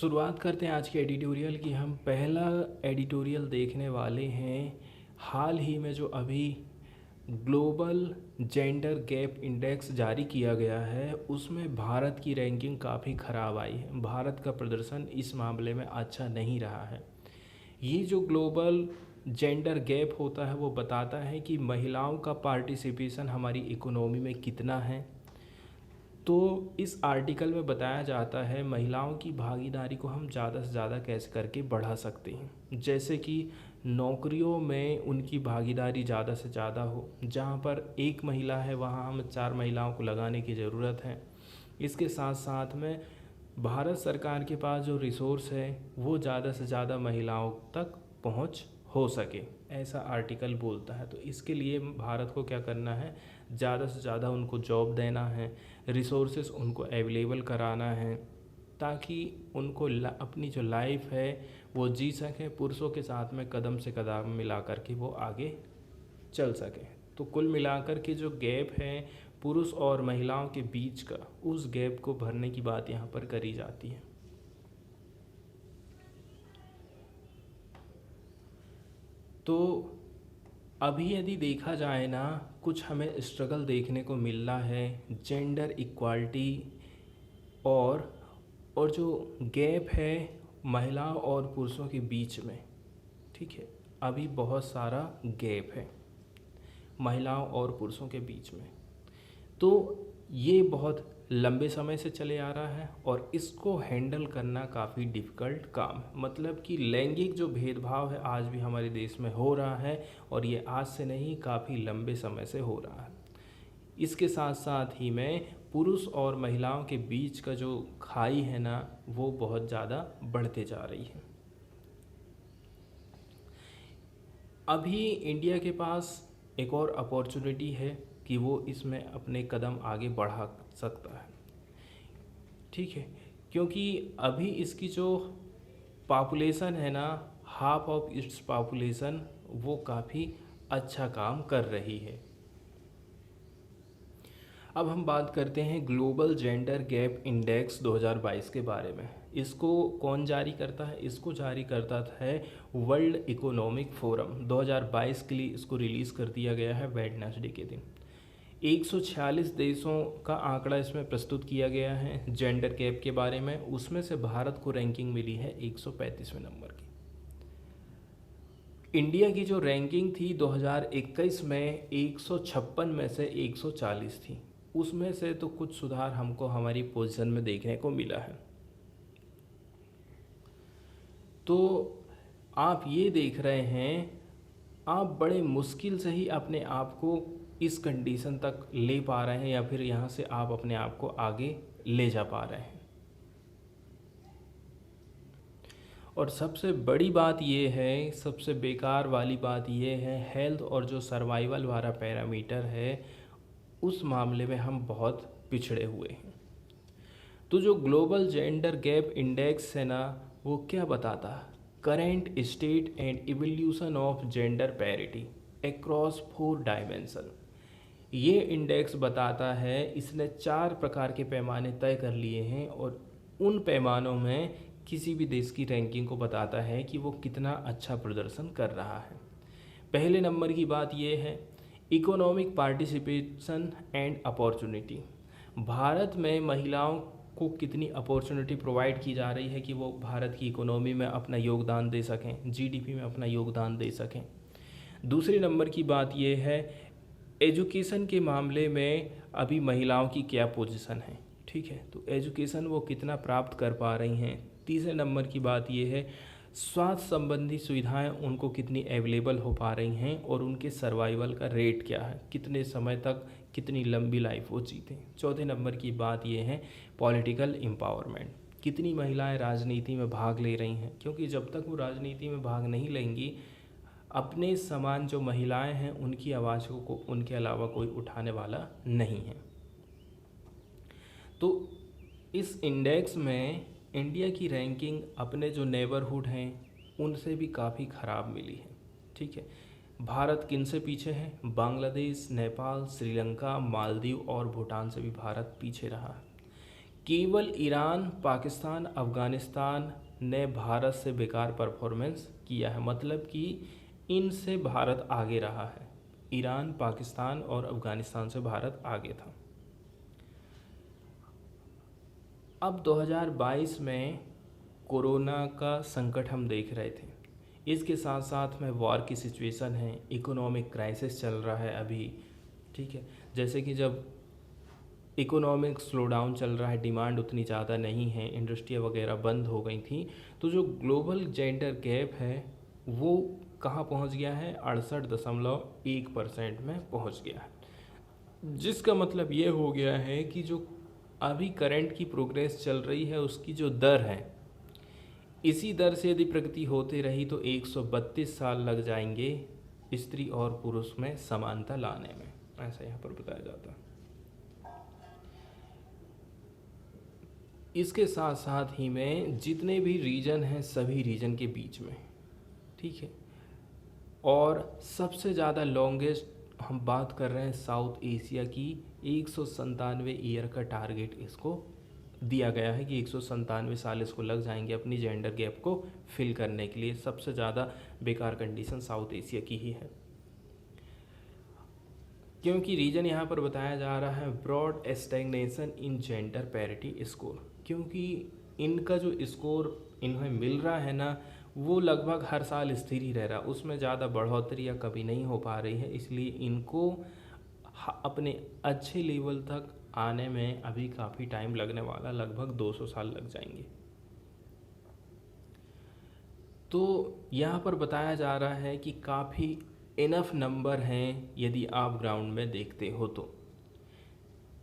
शुरुआत करते हैं आज के एडिटोरियल की। हम पहला एडिटोरियल देखने वाले हैं। हाल ही में जो अभी ग्लोबल जेंडर गैप इंडेक्स जारी किया गया है उसमें भारत की रैंकिंग काफ़ी ख़राब आई है। भारत का प्रदर्शन इस मामले में अच्छा नहीं रहा है। ये जो ग्लोबल जेंडर गैप होता है वो बताता है कि महिलाओं का पार्टिसिपेशन हमारी इकोनॉमी में कितना है। तो इस आर्टिकल में बताया जाता है महिलाओं की भागीदारी को हम ज़्यादा से ज़्यादा कैसे करके बढ़ा सकते हैं, जैसे कि नौकरियों में उनकी भागीदारी ज़्यादा से ज़्यादा हो। जहाँ पर एक महिला है वहाँ हम 4 महिलाओं को लगाने की ज़रूरत है। इसके साथ साथ में भारत सरकार के पास जो रिसोर्स है वो ज़्यादा से ज़्यादा महिलाओं तक पहुँच हो सके, ऐसा आर्टिकल बोलता है। तो इसके लिए भारत को क्या करना है, ज़्यादा से ज़्यादा उनको जॉब देना है, रिसोर्सेस उनको अवेलेबल कराना है, ताकि उनको अपनी जो लाइफ है वो जी सकें, पुरुषों के साथ में कदम से कदम मिला कर के वो आगे चल सकें। तो कुल मिलाकर के जो गैप है पुरुष और महिलाओं के बीच का, उस गैप को भरने की बात यहाँ पर करी जाती है। तो अभी यदि देखा जाए ना, कुछ हमें स्ट्रगल देखने को मिल रहा है जेंडर इक्वालिटी और जो गैप है महिलाओं और पुरुषों के बीच में। ठीक है, अभी बहुत सारा गैप है महिलाओं और पुरुषों के बीच में। तो ये बहुत लंबे समय से चले आ रहा है और इसको हैंडल करना काफ़ी डिफ़िकल्ट काम है। मतलब कि लैंगिक जो भेदभाव है आज भी हमारे देश में हो रहा है, और ये आज से नहीं काफ़ी लंबे समय से हो रहा है। इसके साथ साथ ही में पुरुष और महिलाओं के बीच का जो खाई है ना, वो बहुत ज़्यादा बढ़ते जा रही है। अभी इंडिया के पास एक और अपॉर्चुनिटी है कि वो इसमें अपने कदम आगे बढ़ा सकता है। ठीक है, क्योंकि अभी इसकी जो पॉपुलेशन है ना, हाफ ऑफ इट्स पॉपुलेशन वो काफ़ी अच्छा काम कर रही है। अब हम बात करते हैं ग्लोबल जेंडर गैप इंडेक्स 2022 के बारे में। इसको कौन जारी करता है? इसको जारी करता है वर्ल्ड इकोनॉमिक फोरम। 2022 के लिए इसको रिलीज़ कर दिया गया है वेडनेसडे के दिन। 146 देशों का आंकड़ा इसमें प्रस्तुत किया गया है जेंडर गैप के बारे में। उसमें से भारत को रैंकिंग मिली है 135वें नंबर की। इंडिया की जो रैंकिंग थी 2021 में 156 में से 140 थी। उसमें से तो कुछ सुधार हमको हमारी पोजीशन में देखने को मिला है। तो आप ये देख रहे हैं, आप बड़े मुश्किल से ही अपने आप को इस कंडीशन तक ले पा रहे हैं, या फिर यहाँ से आप अपने आप को आगे ले जा पा रहे हैं। और सबसे बड़ी बात ये है, सबसे बेकार वाली बात ये है, हेल्थ और जो सर्वाइवल वाला पैरामीटर है उस मामले में हम बहुत पिछड़े हुए हैं। तो जो ग्लोबल जेंडर गैप इंडेक्स है ना, वो क्या बताता है? Current state and evolution of gender parity across 4 dimension. ये इंडेक्स बताता है, इसने 4 प्रकार के पैमाने तय कर लिए हैं और उन पैमानों में किसी भी देश की रैंकिंग को बताता है कि वो कितना अच्छा प्रदर्शन कर रहा है। पहले नंबर की बात ये है economic participation and opportunity. Bharat में महिलाओं को कितनी अपॉर्चुनिटी प्रोवाइड की जा रही है कि वो भारत की इकोनॉमी में अपना योगदान दे सकें, जीडीपी में अपना योगदान दे सकें। दूसरे नंबर की बात ये है एजुकेशन के मामले में अभी महिलाओं की क्या पोजीशन है। ठीक है, तो एजुकेशन वो कितना प्राप्त कर पा रही हैं। तीसरे नंबर की बात ये है स्वास्थ्य संबंधी सुविधाएं उनको कितनी अवेलेबल हो पा रही हैं और उनके सर्वाइवल का रेट क्या है, कितने समय तक कितनी लंबी लाइफ वो जीते। चौथे नंबर की बात ये है पॉलिटिकल एम्पावरमेंट, कितनी महिलाएं राजनीति में भाग ले रही हैं, क्योंकि जब तक वो राजनीति में भाग नहीं लेंगी अपने समान जो महिलाएं हैं उनकी आवाज़ को उनके अलावा कोई उठाने वाला नहीं है। तो इस इंडेक्स में इंडिया की रैंकिंग अपने जो नेबरहुड हैं उनसे भी काफ़ी ख़राब मिली है। ठीक है, भारत किन से पीछे है? बांग्लादेश, नेपाल, श्रीलंका, मालदीव और भूटान से भी भारत पीछे रहा है। केवल ईरान, पाकिस्तान, अफ़गानिस्तान ने भारत से बेकार परफॉर्मेंस किया है, मतलब कि इनसे भारत आगे रहा है। ईरान, पाकिस्तान और अफ़गानिस्तान से भारत आगे था। अब 2022 में कोरोना का संकट हम देख रहे थे, इसके साथ साथ में वॉर की सिचुएशन है, इकोनॉमिक क्राइसिस चल रहा है अभी, ठीक है। जैसे कि जब इकोनॉमिक स्लोडाउन चल रहा है, डिमांड उतनी ज़्यादा नहीं है, इंडस्ट्रियाँ वगैरह बंद हो गई थी, तो जो ग्लोबल जेंडर गैप है वो कहाँ पहुँच गया है, 68.1% में पहुँच गया है। जिसका मतलब ये हो गया है कि जो अभी करंट की प्रोग्रेस चल रही है उसकी जो दर है, इसी दर से यदि प्रगति होती रही तो 132 साल लग जाएंगे स्त्री और पुरुष में समानता लाने में, ऐसा यहाँ पर बताया जाता है। इसके साथ साथ ही में जितने भी रीजन हैं सभी रीजन के बीच में, ठीक है, और सबसे ज़्यादा लॉन्गेस्ट हम बात कर रहे हैं साउथ एशिया की, 197 ईयर का टारगेट इसको दिया गया है कि 197 साल इसको लग जाएंगे अपनी जेंडर गैप को फिल करने के लिए। सबसे ज़्यादा बेकार कंडीशन साउथ एशिया की ही है, क्योंकि रीजन यहाँ पर बताया जा रहा है ब्रॉड स्टैग्नेशन इन जेंडर पैरिटी स्कोर, क्योंकि इनका जो स्कोर इन्हें मिल रहा है ना वो लगभग हर साल स्थिर ही रह रहा, उसमें ज़्यादा बढ़ोतरी या कभी नहीं हो पा रही है, इसलिए इनको अपने अच्छे लेवल तक आने में अभी काफ़ी टाइम लगने वाला, लगभग 200 साल लग जाएंगे। तो यहाँ पर बताया जा रहा है कि काफ़ी इनफ नंबर हैं यदि आप ग्राउंड में देखते हो तो,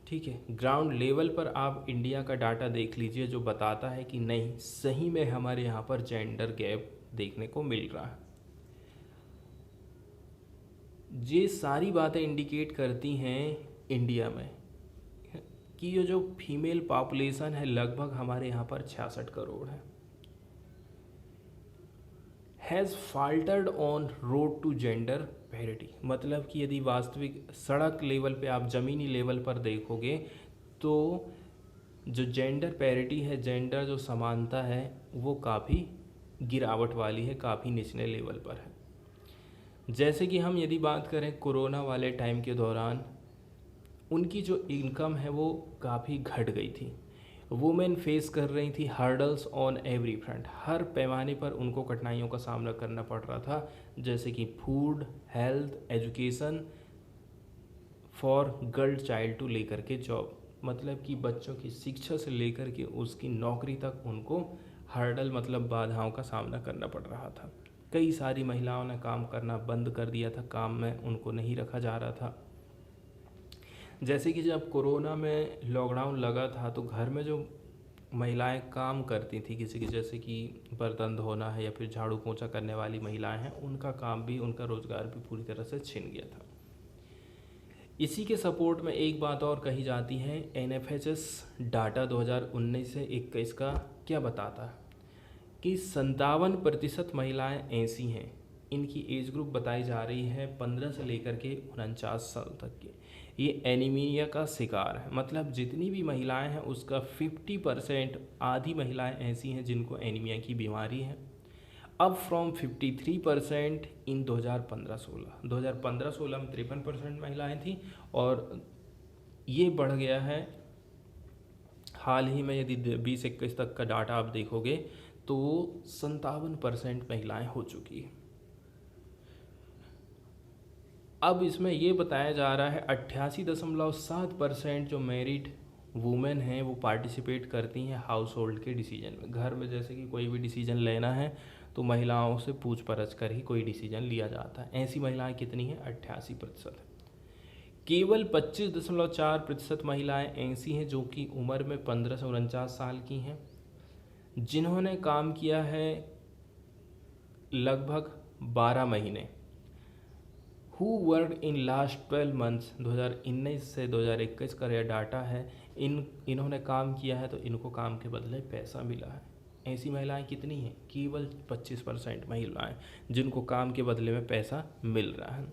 ठीक है। ग्राउंड लेवल पर आप इंडिया का डाटा देख लीजिए जो बताता है कि नहीं सही में हमारे यहाँ पर जेंडर गैप देखने को मिल रहा है। ये सारी बातें इंडिकेट करती हैं इंडिया में कि ये जो फीमेल पॉपुलेशन है लगभग हमारे यहाँ पर 66 करोड़ है, has faltered on road to gender parity, मतलब कि यदि वास्तविक सड़क लेवल पे आप ज़मीनी लेवल पर देखोगे तो जो जेंडर पैरिटी है, जेंडर जो समानता है वो काफ़ी गिरावट वाली है, काफ़ी निचले लेवल पर है। जैसे कि हम यदि बात करें कोरोना वाले टाइम के दौरान उनकी जो इनकम है वो काफ़ी घट गई थी, वुमेन फेस कर रही थी हर्डल्स ऑन एवरी फ्रंट, हर पैमाने पर उनको कठिनाइयों का सामना करना पड़ रहा था, जैसे कि food, health, education for girl child to लेकर के जॉब, मतलब कि बच्चों की शिक्षा से लेकर के उसकी नौकरी तक उनको हर्डल मतलब बाधाओं का सामना करना पड़ रहा था। कई सारी महिलाओं ने काम करना बंद कर दिया था, काम में उनको नहीं रखा जा रहा था। जैसे कि जब कोरोना में लॉकडाउन लगा था तो घर में जो महिलाएं काम करती थी, किसी की जैसे कि बर्तन धोना है या फिर झाड़ू पोंछा करने वाली महिलाएं हैं, उनका काम भी, उनका रोज़गार भी पूरी तरह से छिन गया था। इसी के सपोर्ट में एक बात और कही जाती है, NFHS डाटा 2019 से 21 का क्या बताता है कि 57% महिलाएं ऐसी हैं, इनकी एज ग्रुप बताई जा रही है 15 से लेकर के 49 साल तक की, ये एनीमिया का शिकार है, मतलब जितनी भी महिलाएं हैं उसका 50%, आधी महिलाएं ऐसी हैं जिनको एनीमिया की बीमारी है। अब फ्रॉम 53% इन 2015-16 में 53% महिलाएं थी और ये बढ़ गया है हाल ही में, यदि 2021 तक का डाटा आप देखोगे तो 57% महिलाएं हो चुकी है। अब इसमें ये बताया जा रहा है 88.7% जो मैरिड वुमेन हैं वो पार्टिसिपेट करती हैं हाउस होल्ड के डिसीजन में। घर में जैसे कि कोई भी डिसीजन लेना है तो महिलाओं से पूछ परछ कर ही कोई डिसीजन लिया जाता है। ऐसी महिलाएं कितनी हैं? 88%। केवल 25.4% महिलाएं ऐसी हैं जो कि उम्र में 15 से 49 साल की हैं, जिन्होंने काम किया है लगभग 12 महीने, who work in last 12 months, 2019 से 2021 का यह डाटा है, इन्होंने काम किया है तो इनको काम के बदले पैसा मिला है। ऐसी महिलाएं कितनी हैं? केवल 25% महिलाएं जिनको काम के बदले में पैसा मिल रहा है।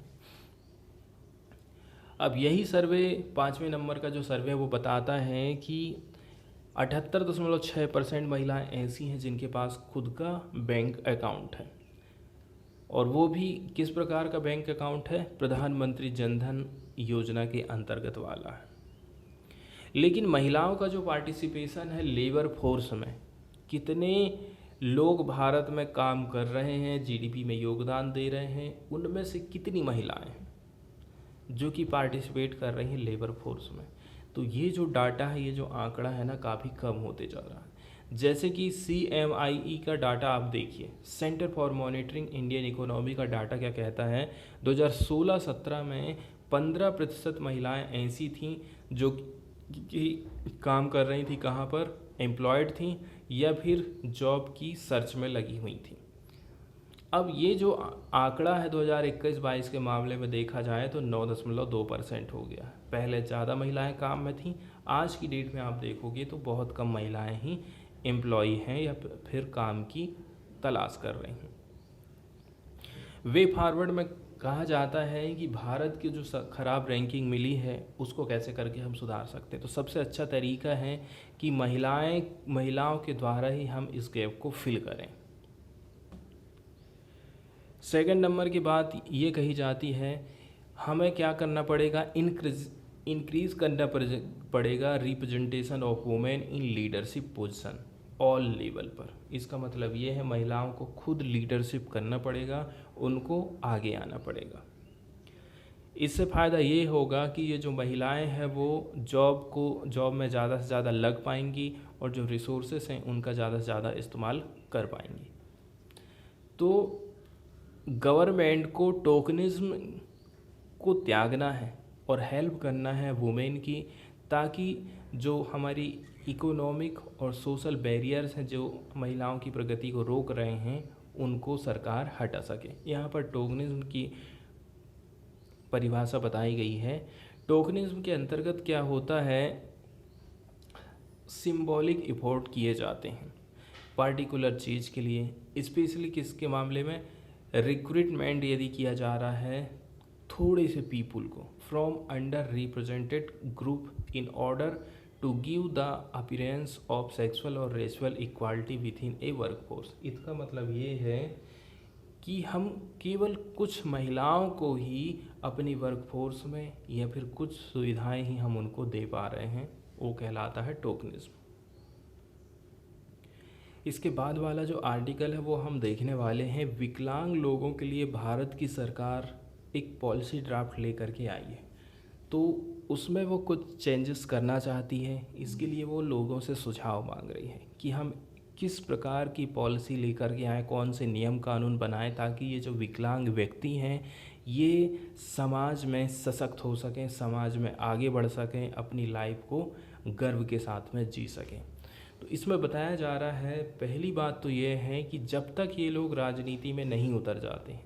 अब यही सर्वे, 5वें नंबर का जो सर्वे वो बताता है कि 78.6% महिलाएं ऐसी हैं जिनके पास खुद का बैंक अकाउंट है, और वो भी किस प्रकार का बैंक अकाउंट है? प्रधानमंत्री जनधन योजना के अंतर्गत वाला है। लेकिन महिलाओं का जो पार्टिसिपेशन है लेबर फोर्स में, कितने लोग भारत में काम कर रहे हैं, जीडीपी में योगदान दे रहे हैं, उनमें से कितनी महिलाएं हैं जो कि पार्टिसिपेट कर रही हैं लेबर फोर्स में? तो ये जो डाटा है, ये जो आंकड़ा है ना, काफ़ी कम होते जा रहा है। जैसे कि CMIE का डाटा आप देखिए, centre for monitoring Indian economy का डाटा क्या कहता है? 2016-17 में 15% महिलाएं ऐसी थीं जो कि काम कर रही थी, कहाँ पर? एम्प्लॉयड थी या फिर जॉब की सर्च में लगी हुई थी। अब ये जो आंकड़ा है 2021-22 के मामले में देखा जाए तो 9.2% हो गया। पहले ज़्यादा महिलाएं काम में थीं, आज की डेट में आप देखोगे तो बहुत कम महिलाएं ही एम्प्लॉय हैं या फिर काम की तलाश कर रही हैं। वे फॉरवर्ड में कहा जाता है कि भारत की जो खराब रैंकिंग मिली है उसको कैसे करके हम सुधार सकते हैं। तो सबसे अच्छा तरीका है कि महिलाओं के द्वारा ही हम इस गैप को फिल करें। सेकंड नंबर की बात ये कही जाती है, हमें क्या करना पड़ेगा? इंक्रीज़ करना पड़ेगा representation of women in leadership position all level पर। इसका मतलब ये है महिलाओं को खुद लीडरशिप करना पड़ेगा, उनको आगे आना पड़ेगा। इससे फ़ायदा ये होगा कि ये जो महिलाएं हैं वो जॉब में ज़्यादा से ज़्यादा लग पाएंगी और जो रिसोर्सेस हैं उनका ज़्यादा से ज़्यादा इस्तेमाल कर पाएंगी। तो गवर्नमेंट को टोकनिज्म को त्यागना है और हेल्प करना है वुमेन की, ताकि जो हमारी इकोनॉमिक और सोशल बैरियर्स हैं जो महिलाओं की प्रगति को रोक रहे हैं उनको सरकार हटा सके। यहाँ पर टोकनिज्म की परिभाषा बताई गई है। टोकनिज्म के अंतर्गत क्या होता है? सिंबॉलिक इफोर्ट किए जाते हैं पार्टिकुलर चीज़ के लिए, स्पेशली किसके मामले में? रिक्रूटमेंट यदि किया जा रहा है थोड़े से पीपल को from underrepresented group in order to give the appearance of sexual और racial equality within a workforce. इसका मतलब ये है कि हम केवल कुछ महिलाओं को ही अपनी वर्कफोर्स में या फिर कुछ सुविधाएं ही हम उनको दे पा रहे हैं, वो कहलाता है टोकनिज्म। इसके बाद वाला जो आर्टिकल है वो हम देखने वाले हैं। विकलांग लोगों के लिए भारत की सरकार एक पॉलिसी ड्राफ्ट लेकर के आई है, तो उसमें वो कुछ चेंजेस करना चाहती है। इसके लिए वो लोगों से सुझाव मांग रही है कि हम किस प्रकार की पॉलिसी लेकर के आएँ, कौन से नियम कानून बनाएं ताकि ये जो विकलांग व्यक्ति हैं ये समाज में सशक्त हो सकें, समाज में आगे बढ़ सकें, अपनी लाइफ को गर्व के साथ में जी सकें। तो इसमें बताया जा रहा है, पहली बात तो ये है कि जब तक ये लोग राजनीति में नहीं उतर जाते हैं,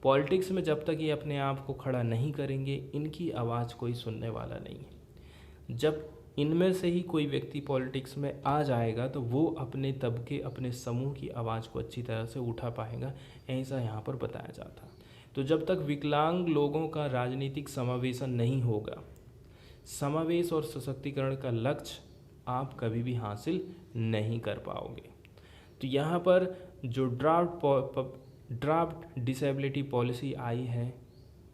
पॉलिटिक्स में जब तक ये अपने आप को खड़ा नहीं करेंगे, इनकी आवाज़ कोई सुनने वाला नहीं है। जब इनमें से ही कोई व्यक्ति पॉलिटिक्स में आ जाएगा तो वो अपने तबके, अपने समूह की आवाज़ को अच्छी तरह से उठा पाएगा, ऐसा यहाँ पर बताया जाता है। तो जब तक विकलांग लोगों का राजनीतिक समावेशन नहीं होगा, समावेश और सशक्तिकरण का लक्ष्य आप कभी भी हासिल नहीं कर पाओगे। तो यहाँ पर जो ड्राफ्ट डिसेबिलिटी पॉलिसी आई है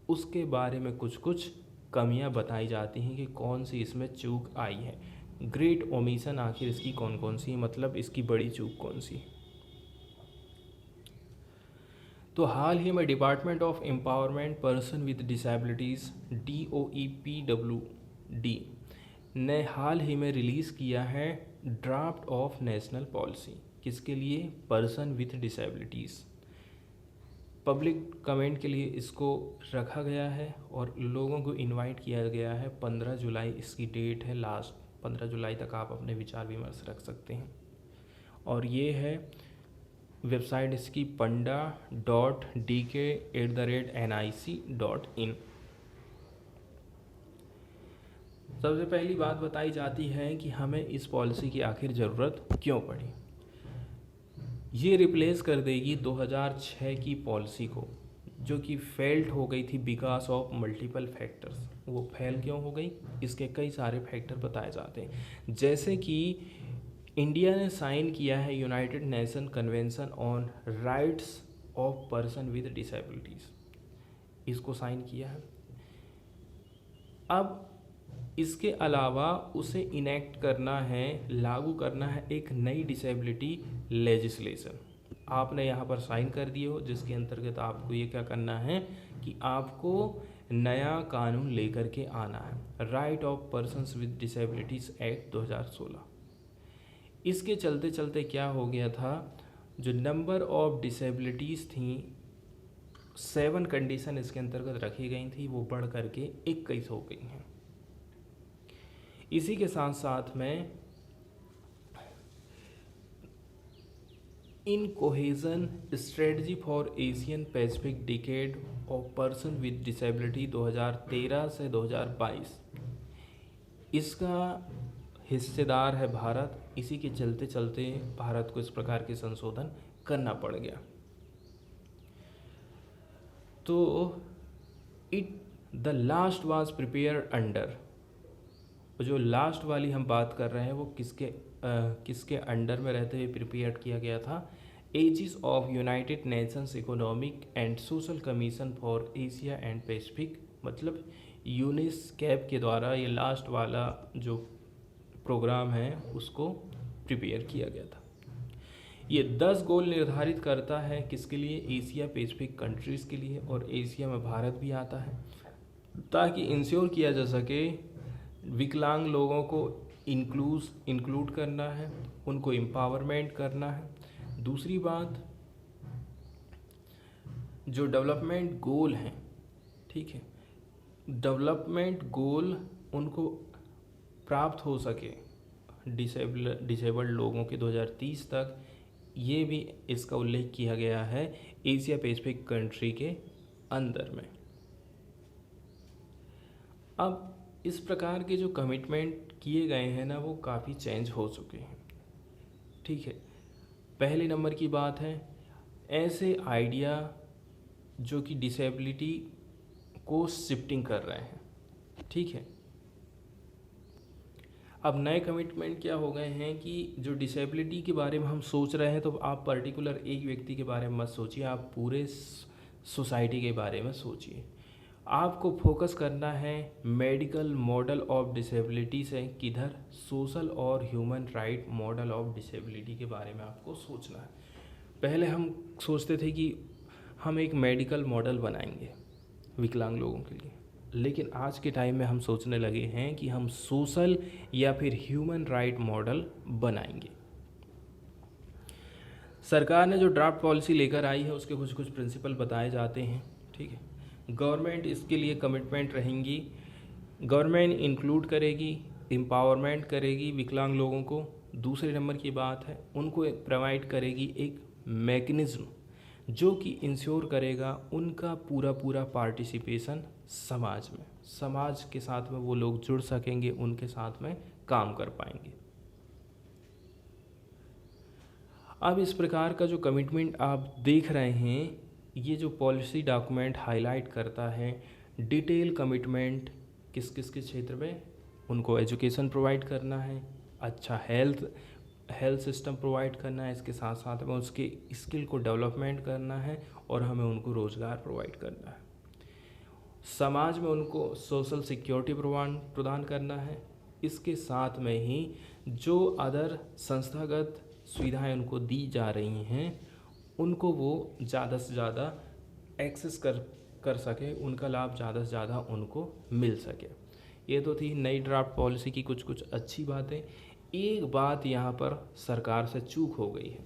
उसके बारे में कुछ कमियां बताई जाती हैं कि कौन सी इसमें चूक आई है। ग्रेट ओमिशन आखिर इसकी कौन सी, मतलब इसकी बड़ी चूक कौन सी। तो हाल ही में department of empowerment person with disabilities DOEPWD ने हाल ही में रिलीज़ किया है ड्राफ्ट ऑफ नेशनल पॉलिसी। किसके लिए? Person with disabilities. Public comment के लिए इसको रखा गया है और लोगों को इनवाइट किया गया है। 15 जुलाई इसकी डेट है, लास्ट 15 जुलाई तक आप अपने विचार विमर्श रख सकते हैं। और ये है वेबसाइट इसकी panda.dk@nic.in। सबसे पहली बात बताई जाती है कि हमें इस पॉलिसी की आखिर ज़रूरत क्यों पड़ी। ये रिप्लेस कर देगी 2006 की पॉलिसी को, जो कि फेल्ड हो गई थी बिकॉज ऑफ मल्टीपल फैक्टर्स। वो फेल क्यों हो गई, इसके कई सारे फैक्टर बताए जाते हैं। जैसे कि इंडिया ने साइन किया है United nation convention on rights of person with disabilities, इसको साइन किया है। अब इसके अलावा उसे इनेक्ट करना है, लागू करना है एक नई डिसेबिलिटी लेजिस्लेशन। आपने यहाँ पर साइन कर दिए हो, जिसके अंतर्गत आपको ये क्या करना है कि आपको नया कानून लेकर के आना है, right of persons with disabilities act 2016। इसके चलते चलते क्या हो गया था, जो नंबर ऑफ डिसेबिलिटीज़ थी, 7 कंडीशन इसके अंतर्गत रखी गई थी, वो बढ़ करके 21 हो गई हैं। इसी के साथ साथ में Incheon strategy for Asian Pacific decade of person with disability 2013 से 2022, इसका हिस्सेदार है भारत। इसी के चलते चलते भारत को इस प्रकार के संशोधन करना पड़ गया। तो it the last was prepare under, जो लास्ट वाली हम बात कर रहे हैं वो किसके अंडर में रहते हुए प्रिपेयर किया गया था, aegis of United Nations Economic and Social Commission for Asia and Pacific, मतलब यूनिस्कैप के द्वारा ये लास्ट वाला जो प्रोग्राम है उसको प्रिपेयर किया गया था। ये 10 गोल निर्धारित करता है किसके लिए, एशिया पैसिफिक कंट्रीज़ के लिए, और एशिया में भारत भी आता है, ताकि इंश्योर किया जा सके विकलांग लोगों को इंक्लूड करना है, उनको एम्पावरमेंट करना है। दूसरी बात, जो डेवलपमेंट गोल हैं, ठीक है, डेवलपमेंट गोल उनको प्राप्त हो सके डिसेबल्ड लोगों के 2030 तक, ये भी इसका उल्लेख किया गया है एशिया पैसिफिक कंट्री के अंदर में। अब इस प्रकार के जो कमिटमेंट किए गए हैं ना, वो काफ़ी चेंज हो चुके हैं, ठीक है। पहले नंबर की बात है ऐसे आइडिया जो कि डिसेबिलिटी को शिफ्टिंग कर रहे हैं, ठीक है। अब नए कमिटमेंट क्या हो गए हैं कि जो डिसेबिलिटी के बारे में हम सोच रहे हैं, तो आप पर्टिकुलर एक व्यक्ति के बारे में मत सोचिए, आप पूरे सोसाइटी के बारे में सोचिए। आपको फोकस करना है मेडिकल मॉडल ऑफ डिसेबिलिटी से किधर, सोशल और human right model of disability के बारे में आपको सोचना है। पहले हम सोचते थे कि हम एक मेडिकल मॉडल बनाएंगे विकलांग लोगों के लिए, लेकिन आज के टाइम में हम सोचने लगे हैं कि हम सोशल या फिर ह्यूमन राइट मॉडल बनाएंगे। सरकार ने जो ड्राफ्ट पॉलिसी लेकर आई है उसके कुछ कुछ प्रिंसिपल बताए जाते हैं, ठीक है। गवर्नमेंट इसके लिए कमिटमेंट रहेंगी, गवर्नमेंट इंक्लूड करेगी, एम्पावरमेंट करेगी विकलांग लोगों को। दूसरे नंबर की बात है उनको प्रोवाइड करेगी एक मैकेनिज़्म जो कि इंश्योर करेगा उनका पूरा पार्टिसिपेशन समाज में, समाज के साथ में वो लोग जुड़ सकेंगे, उनके साथ में काम कर पाएंगे। अब इस प्रकार का जो कमिटमेंट आप देख रहे हैं, ये जो पॉलिसी डॉक्यूमेंट हाईलाइट करता है डिटेल कमिटमेंट किस किस के क्षेत्र में, उनको एजुकेशन प्रोवाइड करना है, अच्छा हेल्थ सिस्टम प्रोवाइड करना है, इसके साथ साथ में उसके स्किल को डेवलपमेंट करना है और हमें उनको रोज़गार प्रोवाइड करना है। समाज में उनको सोशल सिक्योरिटी प्रदान करना है। इसके साथ में ही जो अदर संस्थागत सुविधाएं उनको दी जा रही हैं उनको वो ज़्यादा से ज़्यादा एक्सेस कर सके, उनका लाभ ज़्यादा से ज़्यादा उनको मिल सके। ये तो थी नई ड्राफ्ट पॉलिसी की कुछ अच्छी बातें। एक बात यहाँ पर सरकार से चूक हो गई है,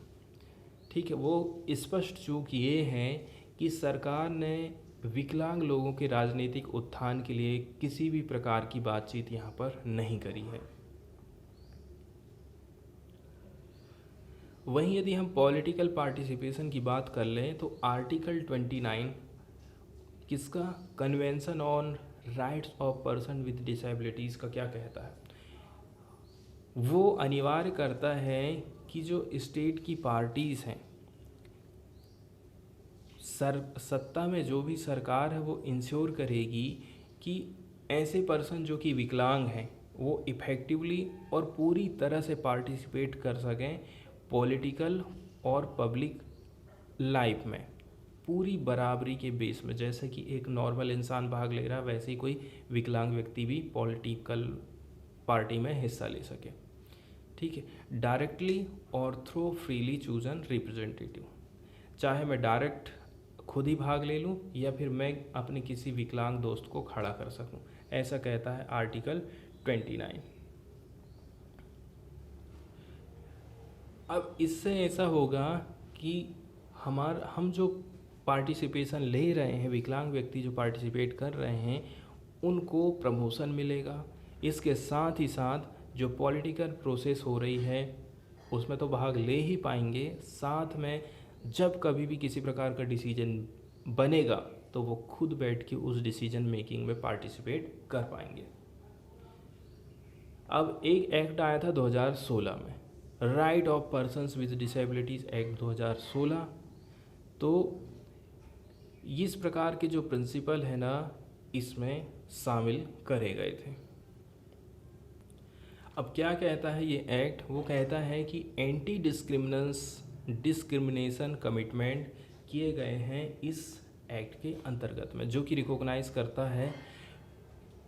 ठीक है। वो स्पष्ट चूक ये है कि सरकार ने विकलांग लोगों के राजनीतिक उत्थान के लिए किसी भी प्रकार की बातचीत यहाँ पर नहीं करी है। वहीं यदि हम पॉलिटिकल पार्टिसिपेशन की बात कर लें तो आर्टिकल 29 किसका, convention on rights of person with disabilities का क्या कहता है, वो अनिवार्य करता है कि जो स्टेट की पार्टीज़ हैं, सत्ता में जो भी सरकार है वो इंश्योर करेगी कि ऐसे पर्सन जो कि विकलांग हैं वो इफ़ेक्टिवली और पूरी तरह से पार्टिसिपेट कर सकें पॉलिटिकल और पब्लिक लाइफ में, पूरी बराबरी के बेस में। जैसे कि एक नॉर्मल इंसान भाग ले रहा है, वैसे ही कोई विकलांग व्यक्ति भी पॉलिटिकल पार्टी में हिस्सा ले सके। ठीक है, डायरेक्टली और थ्रू फ्रीली चूजन रिप्रेजेंटेटिव, चाहे मैं डायरेक्ट खुद ही भाग ले लूँ या फिर मैं अपने किसी विकलांग दोस्त को खड़ा कर सकूँ, ऐसा कहता है आर्टिकल 29। अब इससे ऐसा होगा कि हम जो पार्टिसिपेशन ले रहे हैं, विकलांग व्यक्ति जो पार्टिसिपेट कर रहे हैं, उनको प्रमोशन मिलेगा। इसके साथ ही साथ जो पॉलिटिकल प्रोसेस हो रही है उसमें तो भाग ले ही पाएंगे, साथ में जब कभी भी किसी प्रकार का डिसीजन बनेगा तो वो खुद बैठ के उस डिसीजन मेकिंग में पार्टिसिपेट कर पाएंगे। अब एक एक्ट आया था 2016 में, right of persons with disabilities act 2016। तो इस प्रकार के जो प्रिंसिपल है ना, इसमें शामिल करे गए थे। अब क्या कहता है ये एक्ट? वो कहता है कि एंटी डिस्क्रिमिनेशन कमिटमेंट किए गए हैं इस एक्ट के अंतर्गत में, जो कि रिकॉग्नाइज करता है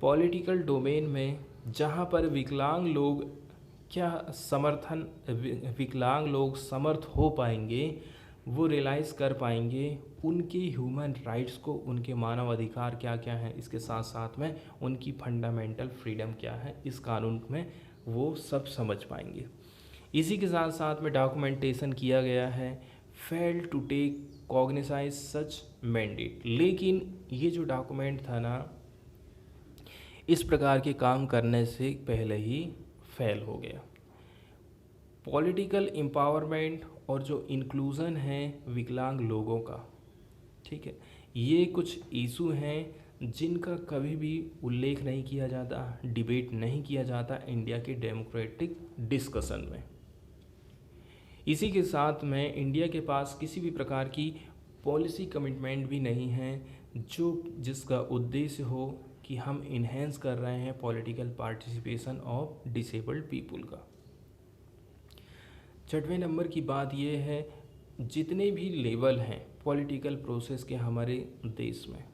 पॉलिटिकल डोमेन में जहाँ पर विकलांग लोग विकलांग लोग समर्थ हो पाएंगे, वो रियलाइज़ कर पाएंगे उनके ह्यूमन राइट्स को, उनके मानव अधिकार क्या क्या हैं, इसके साथ साथ में उनकी फंडामेंटल फ्रीडम क्या है, इस कानून में वो सब समझ पाएंगे। इसी के साथ साथ में डॉक्यूमेंटेशन किया गया है fail to take cognisance such mandate. लेकिन ये जो डॉक्यूमेंट था ना, इस प्रकार के काम करने से पहले ही फेल हो गया। पॉलिटिकल एम्पावरमेंट और जो इंक्लूज़न है विकलांग लोगों का, ठीक है, ये कुछ इशू हैं जिनका कभी भी उल्लेख नहीं किया जाता, डिबेट नहीं किया जाता इंडिया के डेमोक्रेटिक डिस्कशन में। इसी के साथ में इंडिया के पास किसी भी प्रकार की पॉलिसी कमिटमेंट भी नहीं है जिसका उद्देश्य हो कि हम इन्हेंस कर रहे हैं political participation of disabled people का। 6वें नंबर की बात यह है, जितने भी लेवल हैं पॉलिटिकल प्रोसेस के हमारे देश में,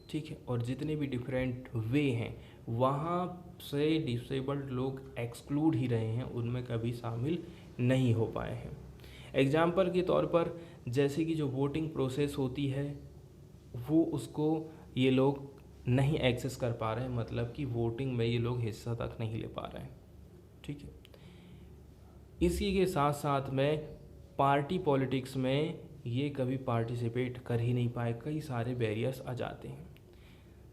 ठीक है, और जितने भी डिफरेंट वे हैं, वहाँ से डिसेबल्ड लोग एक्सक्लूड ही रहे हैं, उनमें कभी शामिल नहीं हो पाए हैं। एग्जाम्पल के तौर पर जैसे कि जो वोटिंग प्रोसेस होती है वो उसको ये लोग नहीं एक्सेस कर पा रहे हैं, मतलब कि वोटिंग में ये लोग हिस्सा तक नहीं ले पा रहे हैं, ठीक है। इसी के साथ साथ में पार्टी पॉलिटिक्स में ये कभी पार्टिसिपेट कर ही नहीं पाए, कई सारे बैरियर्स आ जाते हैं,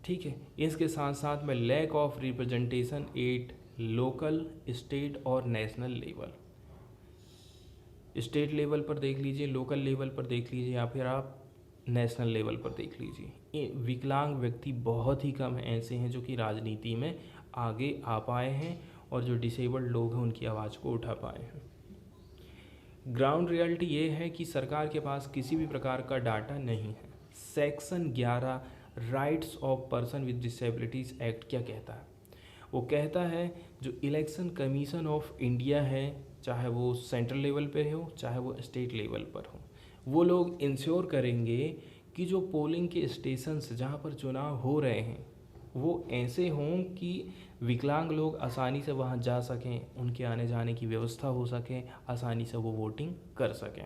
ठीक है। इसके साथ साथ में lack of representation at local, state और नेशनल लेवल। स्टेट लेवल पर देख लीजिए, लोकल लेवल पर देख लीजिए, या फिर आप नेशनल लेवल पर देख लीजिए, विकलांग व्यक्ति बहुत ही कम ऐसे हैं जो कि राजनीति में आगे आ पाए हैं और जो डिसेबल्ड लोग हैं उनकी आवाज़ को उठा पाए हैं। ग्राउंड रियलिटी ये है कि सरकार के पास किसी भी प्रकार का डाटा नहीं है। Section 11 rights of person with disabilities act क्या कहता है? वो कहता है जो इलेक्शन कमीशन ऑफ इंडिया है, चाहे वो सेंट्रल लेवल पे हो चाहे वो स्टेट लेवल पर हो, वो लोग इंश्योर करेंगे कि जो पोलिंग के स्टेशंस जहाँ पर चुनाव हो रहे हैं वो ऐसे हों कि विकलांग लोग आसानी से वहाँ जा सकें, उनके आने जाने की व्यवस्था हो सके, आसानी से वो वोटिंग कर सकें।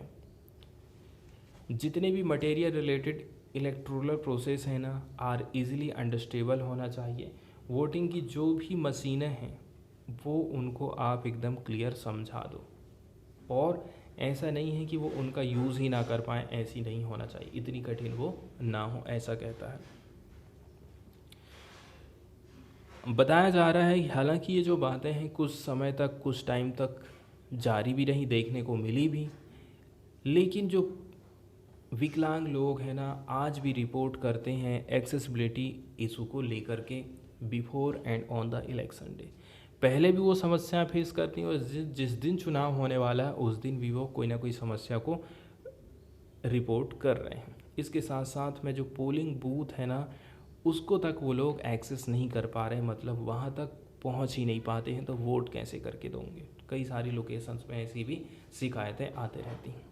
जितने भी मटेरियल रिलेटेड इलेक्टोरल प्रोसेस है ना, आर इजीली अंडरस्टेबल होना चाहिए। वोटिंग की जो भी मशीनें हैं वो उनको आप एकदम क्लियर समझा दो, और ऐसा नहीं है कि वो उनका यूज़ ही ना कर पाएँ, ऐसी नहीं होना चाहिए, इतनी कठिन वो ना हो, ऐसा कहता है। बताया जा रहा है हालांकि ये जो बातें हैं कुछ समय तक, कुछ टाइम तक जारी भी रही, देखने को मिली भी, लेकिन जो विकलांग लोग हैं ना आज भी रिपोर्ट करते हैं एक्सेसिबिलिटी इशू को लेकर के before and on the election day. पहले भी वो समस्या फेस करती हैं और जिस दिन चुनाव होने वाला है उस दिन भी वो कोई ना कोई समस्या को रिपोर्ट कर रहे हैं। इसके साथ साथ में जो पोलिंग बूथ है ना उसको तक वो लोग एक्सेस नहीं कर पा रहे, मतलब वहाँ तक पहुँच ही नहीं पाते हैं, तो वोट कैसे करके दोगे। कई सारी लोकेशंस में ऐसी भी शिकायतें आते रहती हैं।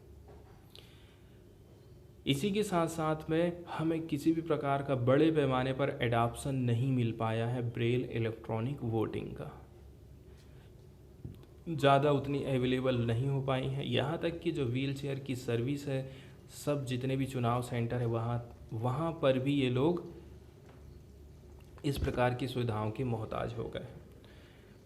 इसी के साथ साथ में हमें किसी भी प्रकार का बड़े पैमाने पर एडाप्शन नहीं मिल पाया है ब्रेल इलेक्ट्रॉनिक वोटिंग का, ज़्यादा उतनी अवेलेबल नहीं हो पाई हैं। यहाँ तक कि जो व्हील चेयर की सर्विस है, सब जितने भी चुनाव सेंटर है वहाँ पर भी ये लोग इस प्रकार की सुविधाओं के मोहताज हो गए।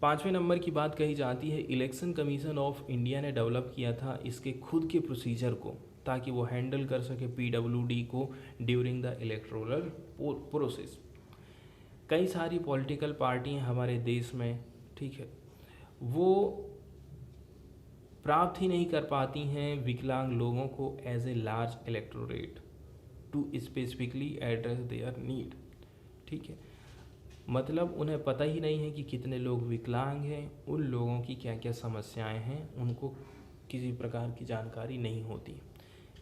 5वें नंबर की बात कही जाती है, इलेक्शन कमीशन ऑफ इंडिया ने डेवलप किया था इसके खुद के प्रोसीजर को, ताकि वो हैंडल कर सके PWD को ड्यूरिंग द इलेक्टोरल प्रोसेस। कई सारी पॉलिटिकल पार्टियां हमारे देश में, ठीक है, वो प्राप्त ही नहीं कर पाती हैं विकलांग लोगों को as a large electorate to specifically address their need. ठीक है, मतलब उन्हें पता ही नहीं है कि कितने लोग विकलांग हैं, उन लोगों की क्या क्या समस्याएं हैं, उनको किसी प्रकार की जानकारी नहीं होती।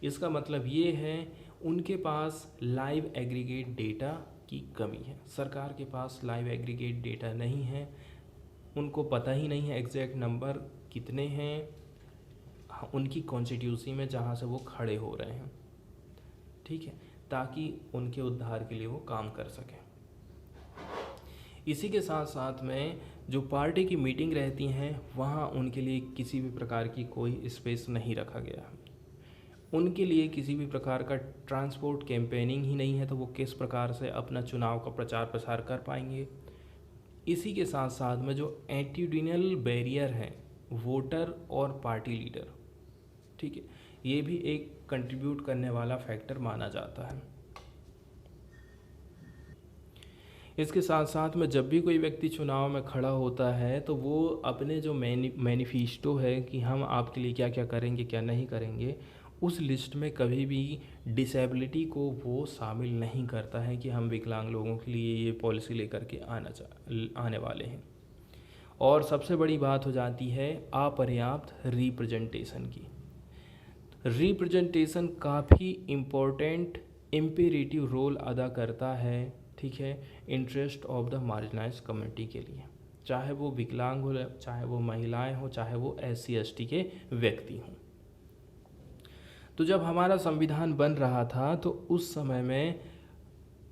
इसका मतलब ये है उनके पास लाइव एग्रीगेट डेटा की कमी है। सरकार के पास लाइव एग्रीगेट डेटा नहीं है, उनको पता ही नहीं है एग्जैक्ट नंबर कितने हैं उनकी कॉन्स्टिट्यूंसी में जहाँ से वो खड़े हो रहे हैं। ठीक है, ताकि उनके उद्धार के लिए वो काम कर सकें। इसी के साथ साथ में जो पार्टी की मीटिंग रहती हैं वहाँ उनके लिए किसी भी प्रकार की कोई स्पेस नहीं रखा गया है। उनके लिए किसी भी प्रकार का ट्रांसपोर्ट कैंपेनिंग ही नहीं है, तो वो किस प्रकार से अपना चुनाव का प्रचार प्रसार कर पाएंगे। इसी के साथ साथ में जो एटीट्यूडिनल बैरियर है वोटर और पार्टी लीडर, ठीक है, ये भी एक कंट्रीब्यूट करने वाला फैक्टर माना जाता है। इसके साथ साथ में जब भी कोई व्यक्ति चुनाव में खड़ा होता है तो वो अपने जो मैनिफेस्टो है कि हम आपके लिए क्या क्या करेंगे क्या नहीं करेंगे, उस लिस्ट में कभी भी डिसेबिलिटी को वो शामिल नहीं करता है कि हम विकलांग लोगों के लिए ये पॉलिसी लेकर के आने वाले हैं। और सबसे बड़ी बात हो जाती है अपर्याप्त रिप्रेजेंटेशन की। रिप्रेजेंटेशन काफ़ी इम्पोर्टेंट इम्पेरेटिव रोल अदा करता है, ठीक है, इंटरेस्ट ऑफ द मार्जिनाइज्ड कम्युनिटी के लिए, चाहे वो विकलांग हो, चाहे वो महिलाएं हो, चाहे वो SC ST के व्यक्ति हों। तो जब हमारा संविधान बन रहा था तो उस समय में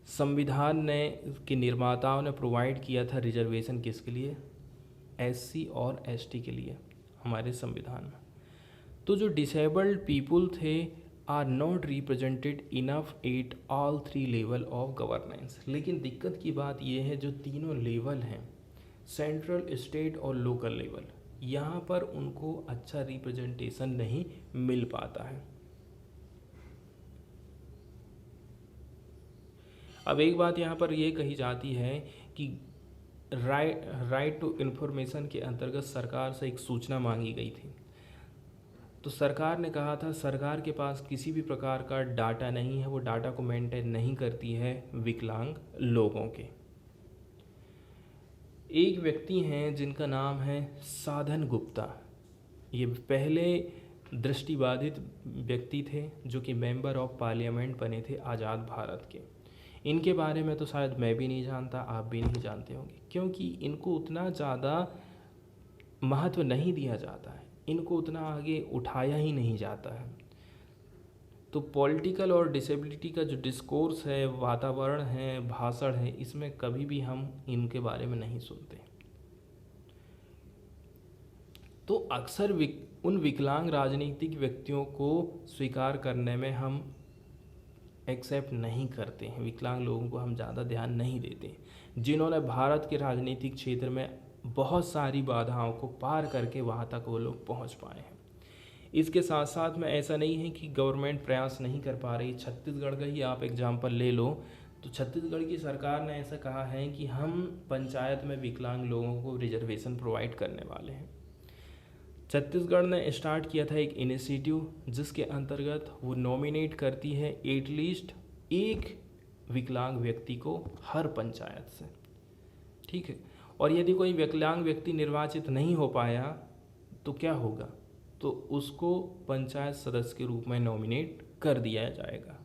संविधान ने के निर्माताओं ने प्रोवाइड किया था रिजर्वेशन किसके लिए, SC और ST के लिए हमारे संविधान में। तो जो डिसेबल्ड पीपल थे are not represented enough at all 3 level of governance. लेकिन दिक्कत की बात यह है जो तीनों लेवल हैं, सेंट्रल, स्टेट और लोकल लेवल, यहाँ पर उनको अच्छा रिप्रेजेंटेशन नहीं मिल पाता है। अब एक बात यहाँ पर यह कही जाती है कि राइट टू इन्फॉर्मेशन के अंतर्गत सरकार से एक सूचना मांगी गई थी। तो सरकार ने कहा था सरकार के पास किसी भी प्रकार का डाटा नहीं है, वो डाटा को मेंटेन नहीं करती है विकलांग लोगों के। एक व्यक्ति हैं जिनका नाम है साधन गुप्ता। ये पहले दृष्टिबाधित व्यक्ति थे जो कि मेंबर ऑफ पार्लियामेंट बने थे आज़ाद भारत के। इनके बारे में तो शायद मैं भी नहीं जानता, आप भी नहीं जानते होंगे, क्योंकि इनको उतना ज़्यादा महत्व नहीं दिया जाता है, इनको उतना आगे उठाया ही नहीं जाता है। तो पॉलिटिकल और डिसेबिलिटी का जो डिस्कोर्स है, वातावरण है, भाषण है, इसमें कभी भी हम इनके बारे में नहीं सुनते। तो अक्सर उन विकलांग राजनीतिक व्यक्तियों को स्वीकार करने में हम एक्सेप्ट नहीं करते हैं, विकलांग लोगों को हम ज़्यादा ध्यान नहीं देते, जिन्होंने भारत के राजनीतिक क्षेत्र में बहुत सारी बाधाओं को पार करके वहाँ तक वो लोग पहुँच पाए हैं। इसके साथ साथ में ऐसा नहीं है कि गवर्नमेंट प्रयास नहीं कर पा रही। छत्तीसगढ़ का ही आप एग्जाम्पल ले लो, तो छत्तीसगढ़ की सरकार ने ऐसा कहा है कि हम पंचायत में विकलांग लोगों को रिजर्वेशन प्रोवाइड करने वाले हैं। छत्तीसगढ़ ने स्टार्ट किया था एक इनिशिएटिव जिसके अंतर्गत वो नॉमिनेट करती है एटलीस्ट एक विकलांग व्यक्ति को हर पंचायत से, ठीक है। और यदि कोई विकलांग व्यक्ति निर्वाचित नहीं हो पाया तो क्या होगा, तो उसको पंचायत सदस्य के रूप में नॉमिनेट कर दिया जाएगा।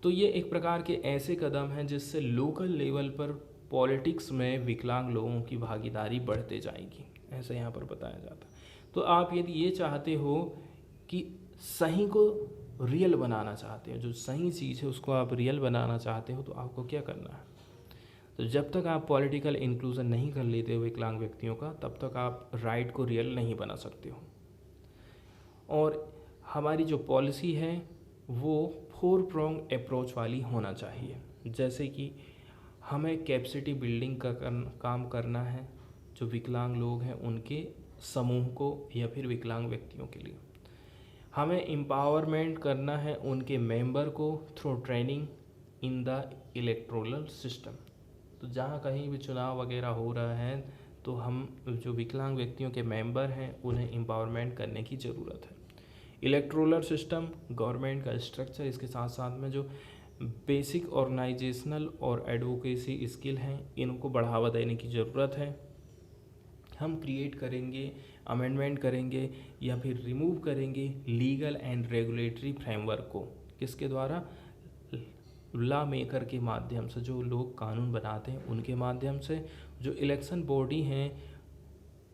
तो ये एक प्रकार के ऐसे कदम हैं जिससे लोकल लेवल पर पॉलिटिक्स में विकलांग लोगों की भागीदारी बढ़ते जाएगी, ऐसा यहाँ पर बताया जाता है। तो आप यदि ये चाहते हो कि सही को रियल बनाना चाहते हो, जो सही चीज़ है उसको आप रियल बनाना चाहते हो, तो आपको क्या करना है? तो जब तक आप पॉलिटिकल इंक्लूजन नहीं कर लेते हो विकलांग व्यक्तियों का, तब तक आप राइट को रियल नहीं बना सकते हो। और हमारी जो पॉलिसी है वो 4 प्रोंग अप्रोच वाली होना चाहिए। जैसे कि हमें कैपेसिटी बिल्डिंग का काम करना है जो विकलांग लोग हैं उनके समूह को या फिर विकलांग व्यक्तियों के लिए। हमें एम्पावरमेंट करना है उनके मेंबर को through training in the electoral system. तो जहाँ कहीं भी चुनाव वगैरह हो रहा है तो हम जो विकलांग व्यक्तियों के मेंबर हैं उन्हें एम्पावरमेंट करने की ज़रूरत है। इलेक्टोरल सिस्टम गवर्नमेंट का स्ट्रक्चर, इसके साथ साथ में जो बेसिक ऑर्गेनाइजेशनल और एडवोकेसी स्किल हैं इनको बढ़ावा देने की ज़रूरत है। हम क्रिएट करेंगे, अमेंडमेंट करेंगे या फिर रिमूव करेंगे लीगल एंड रेगुलेटरी फ्रेमवर्क को। किसके द्वारा? लॉ मेकर के माध्यम से, जो लोग कानून बनाते हैं उनके माध्यम से। जो इलेक्शन बॉडी हैं,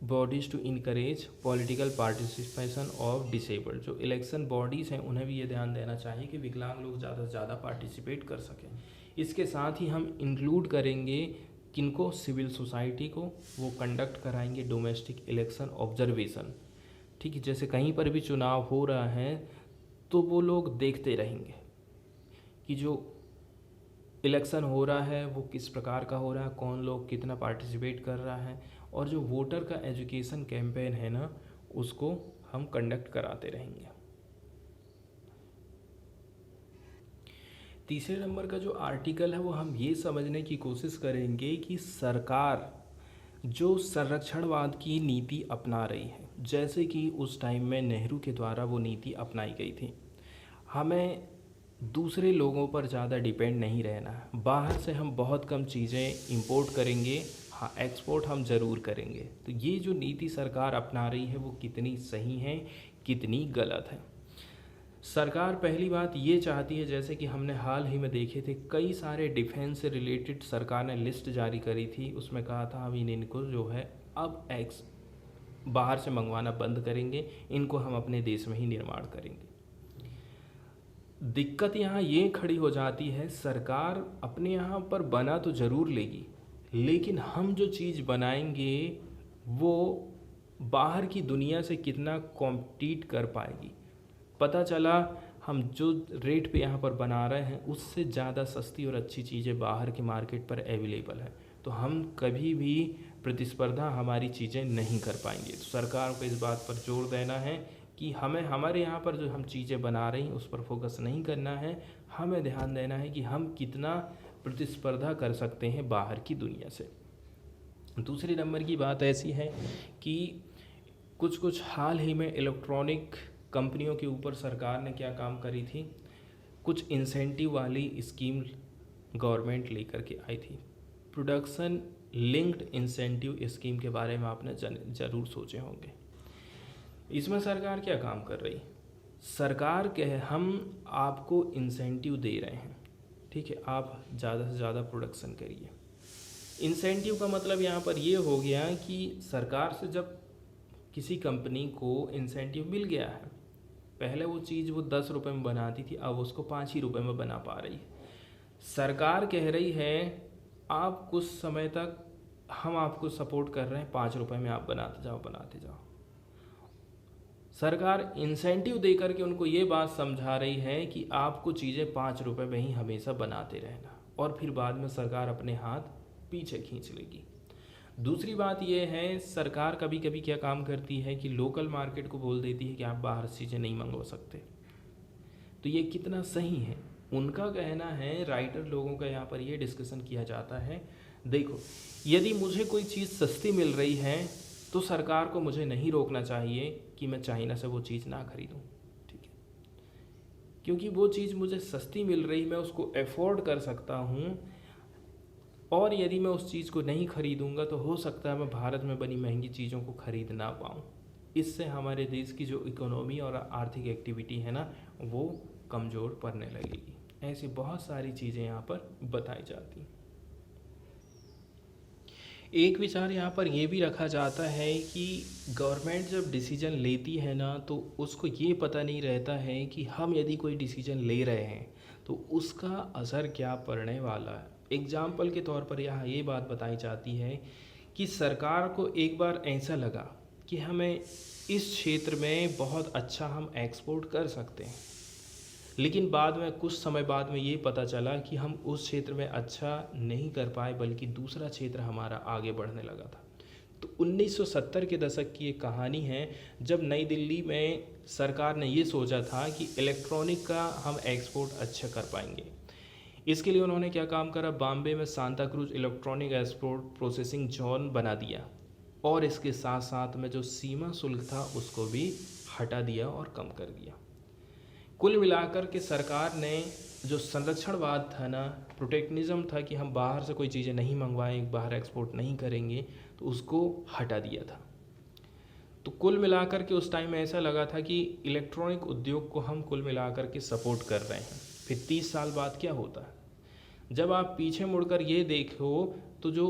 bodies to encourage political participation of disabled, जो इलेक्शन बॉडीज़ हैं उन्हें भी ये ध्यान देना चाहिए कि विकलांग लोग ज़्यादा से ज़्यादा पार्टिसिपेट कर सकें। इसके साथ ही हम इंक्लूड करेंगे किनको? सिविल सोसाइटी को। वो कंडक्ट कराएंगे डोमेस्टिक इलेक्शन ऑब्जर्वेशन। ठीक है, जैसे कहीं पर भी चुनाव हो रहा है तो वो लोग देखते रहेंगे कि जो इलेक्शन हो रहा है वो किस प्रकार का हो रहा है, कौन लोग कितना पार्टिसिपेट कर रहा है, और जो वोटर का एजुकेशन कैंपेन है ना उसको हम कंडक्ट कराते रहेंगे। तीसरे नंबर का जो आर्टिकल है वो हम ये समझने की कोशिश करेंगे कि सरकार जो संरक्षणवाद की नीति अपना रही है, जैसे कि उस टाइम में नेहरू के द्वारा वो नीति अपनाई गई थी। हमें दूसरे लोगों पर ज़्यादा डिपेंड नहीं रहना है। बाहर से हम बहुत कम चीज़ें इंपोर्ट करेंगे, हाँ एक्सपोर्ट हम ज़रूर करेंगे। तो ये जो नीति सरकार अपना रही है वो कितनी सही है, कितनी गलत है? सरकार पहली बात ये चाहती है, जैसे कि हमने हाल ही में देखे थे कई सारे डिफेंस से रिलेटेड सरकार ने लिस्ट जारी करी थी, उसमें कहा था हम इनको जो है अब बाहर से मंगवाना बंद करेंगे, इनको हम अपने देश में ही निर्माण करेंगे। दिक्कत यहाँ ये खड़ी हो जाती है, सरकार अपने यहाँ पर बना तो ज़रूर लेगी, लेकिन हम जो चीज़ बनाएंगे वो बाहर की दुनिया से कितना कॉम्पीट कर पाएगी। पता चला हम जो रेट पे यहाँ पर बना रहे हैं उससे ज़्यादा सस्ती और अच्छी चीज़ें बाहर के मार्केट पर अवेलेबल है, तो हम कभी भी प्रतिस्पर्धा हमारी चीज़ें नहीं कर पाएंगे। तो सरकार को इस बात पर जोर देना है कि हमें हमारे यहाँ पर जो हम चीज़ें बना रही हैं उस पर फोकस नहीं करना है, हमें ध्यान देना है कि हम कितना प्रतिस्पर्धा कर सकते हैं बाहर की दुनिया से। दूसरे नंबर की बात ऐसी है कि कुछ हाल ही में इलेक्ट्रॉनिक कंपनियों के ऊपर सरकार ने क्या काम करी थी, कुछ इंसेंटिव वाली स्कीम गवर्नमेंट लेकर के आई थी। प्रोडक्शन लिंक्ड इंसेंटिव स्कीम के बारे में आपने ज़रूर सोचे होंगे। इसमें सरकार क्या काम कर रही? सरकार कहे हम आपको इंसेंटिव दे रहे हैं, ठीक है, आप ज़्यादा से ज़्यादा प्रोडक्शन करिए। इंसेंटिव का मतलब यहाँ पर ये हो गया कि सरकार से जब किसी कंपनी को इंसेंटिव मिल गया है, पहले वो चीज़ वो 10 रुपये में बनाती थी, अब उसको 5 ही रुपये में बना पा रही है। सरकार कह रही है आप कुछ समय तक हम आपको सपोर्ट कर रहे हैं, 5 रुपये में आप बनाते जाओ। सरकार इंसेंटिव देकर के उनको ये बात समझा रही है कि आपको चीज़ें 5 रुपये में ही हमेशा बनाते रहना, और फिर बाद में सरकार अपने हाथ पीछे खींच लेगी। दूसरी बात यह है, सरकार कभी कभी क्या काम करती है कि लोकल मार्केट को बोल देती है कि आप बाहर से चीज़ें नहीं मंगवा सकते। तो ये कितना सही है? उनका कहना है, राइटर लोगों का यहाँ पर ये डिस्कशन किया जाता है, देखो यदि मुझे कोई चीज़ सस्ती मिल रही है तो सरकार को मुझे नहीं रोकना चाहिए कि मैं चाइना से वो चीज़ ना खरीदूं, ठीक है, क्योंकि वो चीज़ मुझे सस्ती मिल रही, मैं उसको अफोर्ड कर सकता हूँ, और यदि मैं उस चीज़ को नहीं खरीदूंगा तो हो सकता है मैं भारत में बनी महंगी चीज़ों को खरीद ना पाऊँ। इससे हमारे देश की जो इकोनॉमी और आर्थिक एक्टिविटी है ना वो कमज़ोर पड़ने लगेगी। ऐसी बहुत सारी चीज़ें यहाँ पर बताई जाती हैं। एक विचार यहाँ पर ये भी रखा जाता है कि गवर्नमेंट जब डिसीजन लेती है ना, तो उसको ये पता नहीं रहता है कि हम यदि कोई डिसीजन ले रहे हैं तो उसका असर क्या पड़ने वाला है। एग्जाम्पल के तौर पर यहाँ ये बात बताई जाती है कि सरकार को एक बार ऐसा लगा कि हमें इस क्षेत्र में बहुत अच्छा हम एक्सपोर्ट कर सकते हैं, लेकिन बाद में कुछ समय बाद में ये पता चला कि हम उस क्षेत्र में अच्छा नहीं कर पाए, बल्कि दूसरा क्षेत्र हमारा आगे बढ़ने लगा था। तो 1970 के दशक की एक कहानी है, जब नई दिल्ली में सरकार ने ये सोचा था कि इलेक्ट्रॉनिक का हम एक्सपोर्ट अच्छा कर पाएंगे। इसके लिए उन्होंने क्या काम करा, बॉम्बे में Santa cruise electronic export processing zone बना दिया, और इसके साथ साथ में जो सीमा शुल्क था उसको भी हटा दिया और कम कर दिया। कुल मिलाकर के सरकार ने जो संरक्षणवाद था ना, प्रोटेक्शनिज्म था कि हम बाहर से कोई चीज़ें नहीं मंगवाएं, बाहर एक्सपोर्ट नहीं करेंगे, तो उसको हटा दिया था। तो कुल मिलाकर के उस टाइम में ऐसा लगा था कि इलेक्ट्रॉनिक उद्योग को हम कुल मिलाकर के सपोर्ट कर रहे हैं। फिर 30 साल बाद क्या होता है, जब आप पीछे मुड़कर ये देखो तो जो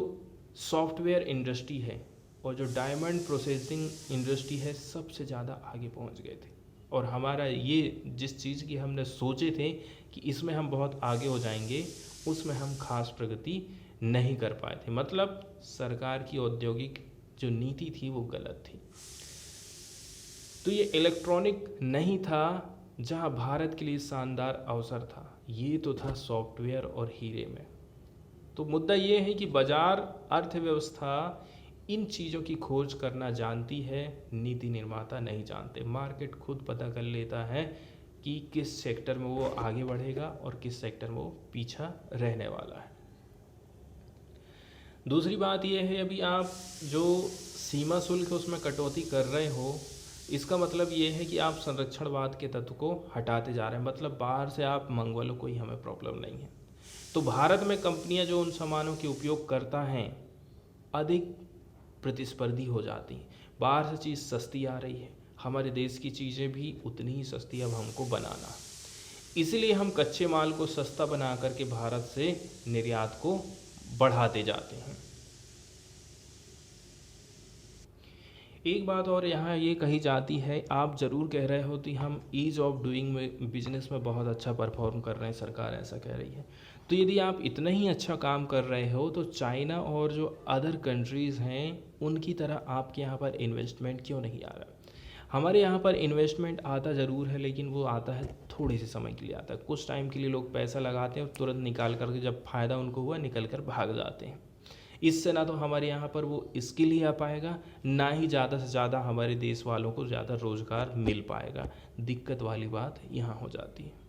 सॉफ्टवेयर इंडस्ट्री है और जो डायमंड प्रोसेसिंग इंडस्ट्री है सबसे ज़्यादा आगे पहुंच गए थे, और हमारा ये जिस चीज़ की हमने सोचे थे कि इसमें हम बहुत आगे हो जाएंगे, उसमें हम खास प्रगति नहीं कर पाए थे। मतलब सरकार की औद्योगिक जो नीति थी वो गलत थी। तो ये इलेक्ट्रॉनिक नहीं था जहां भारत के लिए शानदार अवसर था, ये तो था सॉफ्टवेयर और हीरे में। तो मुद्दा ये है कि बाजार अर्थव्यवस्था इन चीज़ों की खोज करना जानती है, नीति निर्माता नहीं जानते। मार्केट खुद पता कर लेता है कि किस सेक्टर में वो आगे बढ़ेगा और किस सेक्टर में वो पीछा रहने वाला है। दूसरी बात यह है, अभी आप जो सीमा शुल्क है उसमें कटौती कर रहे हो, इसका मतलब ये है कि आप संरक्षणवाद के तत्व को हटाते जा रहे हैं। मतलब बाहर से आप मंगवा लो, कोई हमें प्रॉब्लम नहीं है। तो भारत में कंपनियां जो उन सामानों के उपयोग करता हैं अधिक प्रतिस्पर्धी हो जाती हैं। बाहर से चीज़ सस्ती आ रही है, हमारे देश की चीज़ें भी उतनी ही सस्ती अब हमको बनाना, इसलिए हम कच्चे माल को सस्ता बना करके भारत से निर्यात को बढ़ाते जाते हैं। एक बात और यहाँ ये कही जाती है, आप ज़रूर कह रहे हो कि हम ईज़ ऑफ डूइंग में बिजनेस में बहुत अच्छा परफॉर्म कर रहे हैं, सरकार ऐसा कह रही है। तो यदि आप इतना ही अच्छा काम कर रहे हो तो चाइना और जो अदर कंट्रीज़ हैं उनकी तरह आपके यहाँ पर इन्वेस्टमेंट क्यों नहीं आ रहा। हमारे यहाँ पर इन्वेस्टमेंट आता ज़रूर है, लेकिन वो आता है थोड़े से समय के लिए आता है। कुछ टाइम के लिए लोग पैसा लगाते हैं और तुरंत निकाल करके जब फ़ायदा उनको हुआ निकल कर भाग जाते हैं। इससे ना तो हमारे यहाँ पर वो स्किल ही आ पाएगा, ना ही ज़्यादा से ज़्यादा हमारे देश वालों को ज़्यादा रोज़गार मिल पाएगा। दिक्कत वाली बात यहाँ हो जाती है।